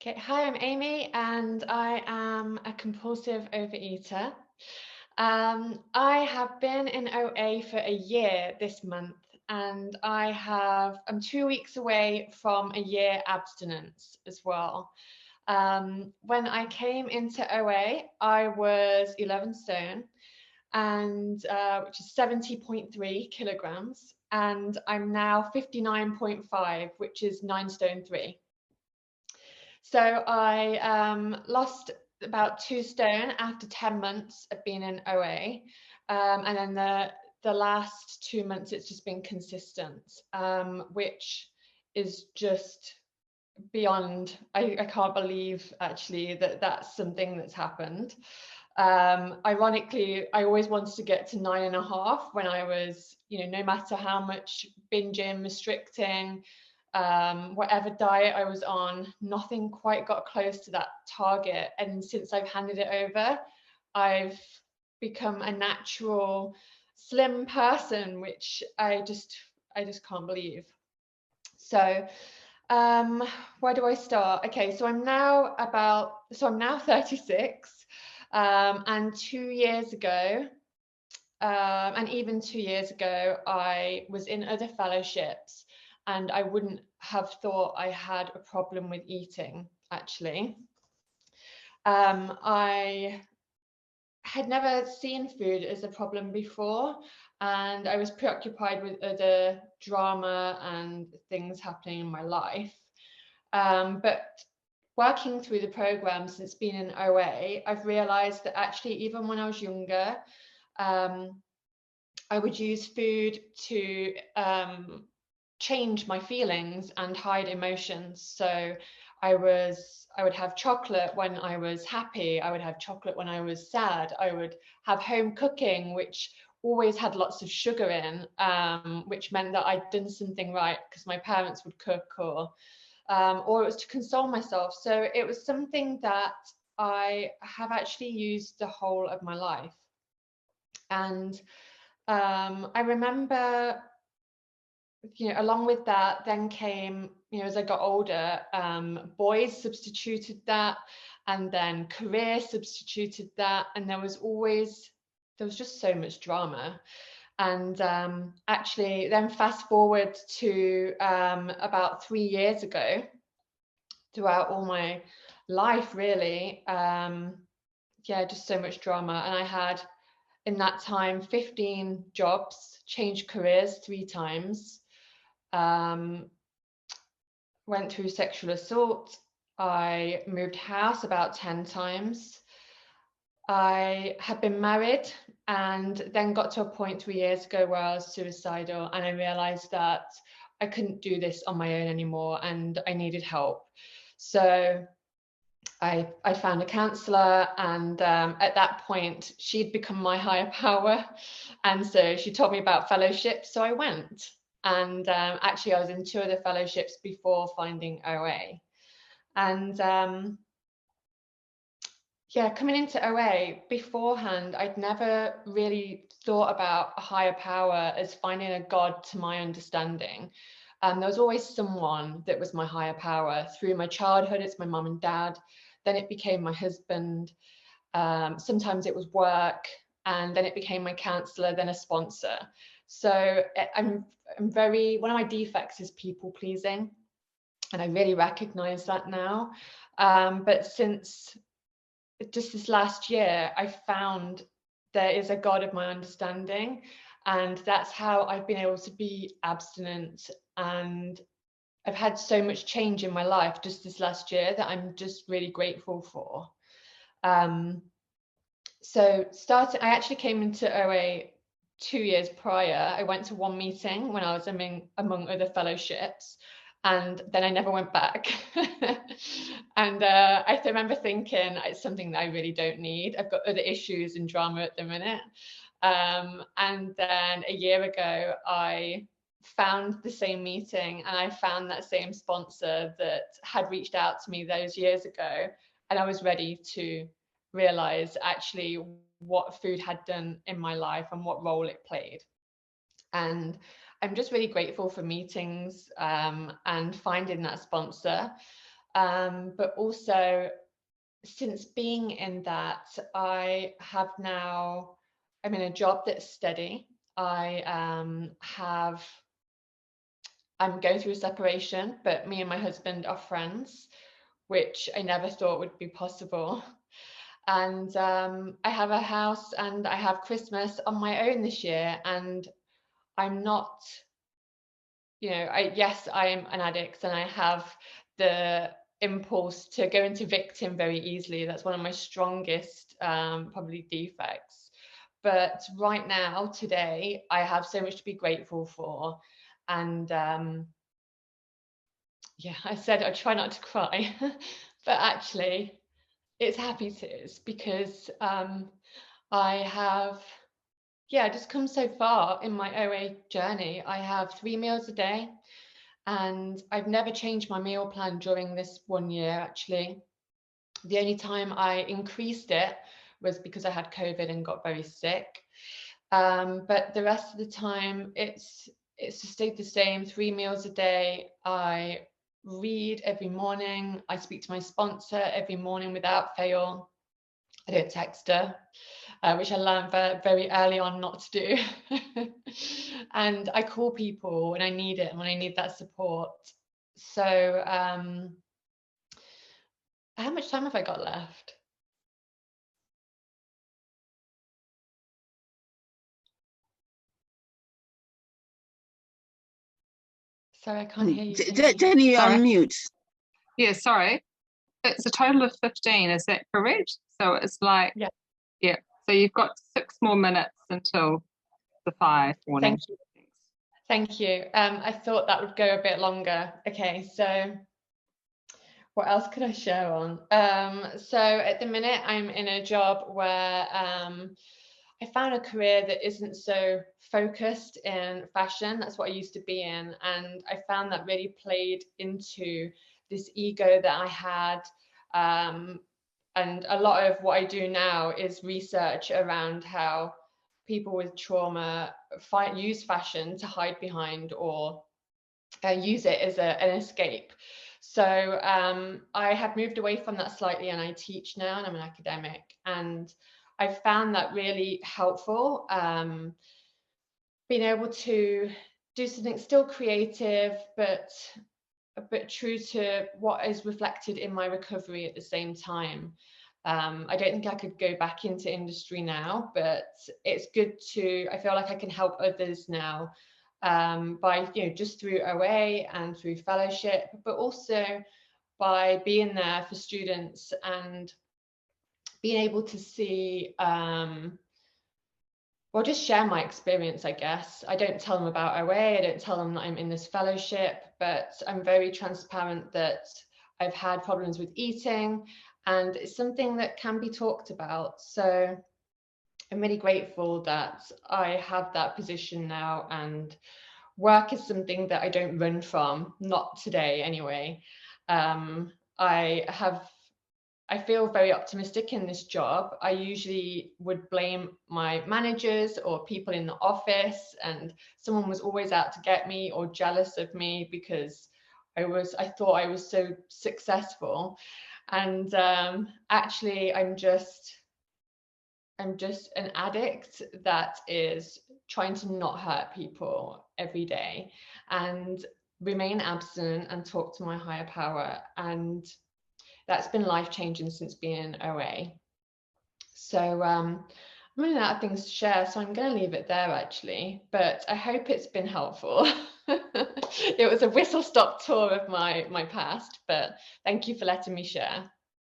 Okay, hi, I'm Amy, and I am a compulsive overeater. I have been in OA for a year this month, and I'm 2 weeks away from a year abstinence as well. When I came into OA, I was 11 stone, and which is 70.3 kilograms, and I'm now 59.5, which is 9 stone 3. So I lost about 2 stone after 10 months of being in OA. And then the last 2 months, it's just been consistent, which is just beyond, I can't believe actually that that's something that's happened. Ironically, I always wanted to get to 9.5 when I was, no matter how much binging, restricting, whatever diet I was on, nothing quite got close to that target. And since I've handed it over, I've become a natural slim person, which I just can't believe. So where do I start? Okay, so I'm now 36, and 2 years ago, and even 2 years ago, I was in other fellowships, and I wouldn't have thought I had a problem with eating, actually. I had never seen food as a problem before, and I was preoccupied with other drama and things happening in my life. But working through the program since being in OA, I've realized that actually, even when I was younger, I would use food to change my feelings and hide emotions. So I would have chocolate when I was happy. I would have chocolate when I was sad. I would have home cooking, which always had lots of sugar in, which meant that I'd done something right because my parents would cook, or it was to console myself. So it was something that I have actually used the whole of my life. And I remember, along with that, then came, as I got older, boys substituted that, and then career substituted that, and there was just so much drama. And actually, then fast forward to about 3 years ago, throughout all my life, really, just so much drama. And I had, in that time, 15 jobs, changed careers 3 times, went through sexual assault. I moved house about 10 times. I had been married and then got to a point 3 years ago where I was suicidal, and I realized that I couldn't do this on my own anymore and I needed help. So I found a counselor, and at that point she'd become my higher power, and so she told me about fellowships, so I went. And actually I was in 2 other fellowships before finding OA. And coming into OA beforehand, I'd never really thought about a higher power as finding a God to my understanding. There was always someone that was my higher power. Through my childhood, it's my mum and dad. Then it became my husband. Sometimes it was work, and then it became my counselor, then a sponsor. So I'm one of my defects is people pleasing, and I really recognize that now. But since just this last year, I found there is a God of my understanding, and that's how I've been able to be abstinent. And I've had so much change in my life just this last year that I'm just really grateful for. So I actually came into OA 2 years prior. I went to one meeting when I was among other fellowships, and then I never went back. And I remember thinking, it's something that I really don't need. I've got other issues and drama at the minute. And then a year ago, I found the same meeting, and I found that same sponsor that had reached out to me those years ago, and I was ready to realize actually what food had done in my life and what role it played. And I'm just really grateful for meetings and finding that sponsor. But also, since being in that, I'm in a job that's steady. I'm going through a separation, but me and my husband are friends, which I never thought would be possible. And I have a house and I have Christmas on my own this year. And I'm not, yes, I am an addict and I have the impulse to go into victim very easily. That's one of my strongest, probably defects. But right now, today, I have so much to be grateful for. And yeah, I said I try not to cry, but actually, it's happy tears because I have, yeah, just come so far in my OA journey. I have 3 meals a day, and I've never changed my meal plan during this 1 year, actually. The only time I increased it was because I had COVID and got very sick. But the rest of the time, it's just stayed the same, 3 meals a day. I read every morning. I speak to my sponsor every morning without fail. I don't text her, which I learned very early on not to do. And I call people when I need it and when I need that support. So how much time have I got left? Sorry, I can't hear you, Jenny. Jenny, you're Sorry. on mute. Yeah, sorry. It's a total of 15, is that correct? So it's like, yeah. So you've got 6 more minutes until the 5 warning. Thank you. Thank you. I thought that would go a bit longer. Okay, so what else could I share on? So at the minute, I'm in a job where I found a career that isn't so focused in fashion. That's what I used to be in. And I found that really played into this ego that I had. And a lot of what I do now is research around how people with trauma use fashion to hide behind or use it as an escape. So I have moved away from that slightly and I teach now and I'm an academic. And I've found that really helpful, being able to do something still creative, but true to what is reflected in my recovery at the same time. I don't think I could go back into industry now, but it's good I feel like I can help others now by, just through OA and through fellowship, but also by being there for students and being able to see, just share my experience, I guess. I don't tell them about OA, I don't tell them that I'm in this fellowship, but I'm very transparent that I've had problems with eating and it's something that can be talked about. So I'm really grateful that I have that position now, and work is something that I don't run from, not today anyway. I feel very optimistic in this job. I usually would blame my managers or people in the office, and someone was always out to get me or jealous of me because I thought I was so successful. And actually I'm just an addict that is trying to not hurt people every day and remain abstinent and talk to my higher power. And that's been life-changing since being in OA. So I'm running out of things to share, so I'm going to leave it there actually, but I hope it's been helpful. It was a whistle-stop tour of my past, but thank you for letting me share.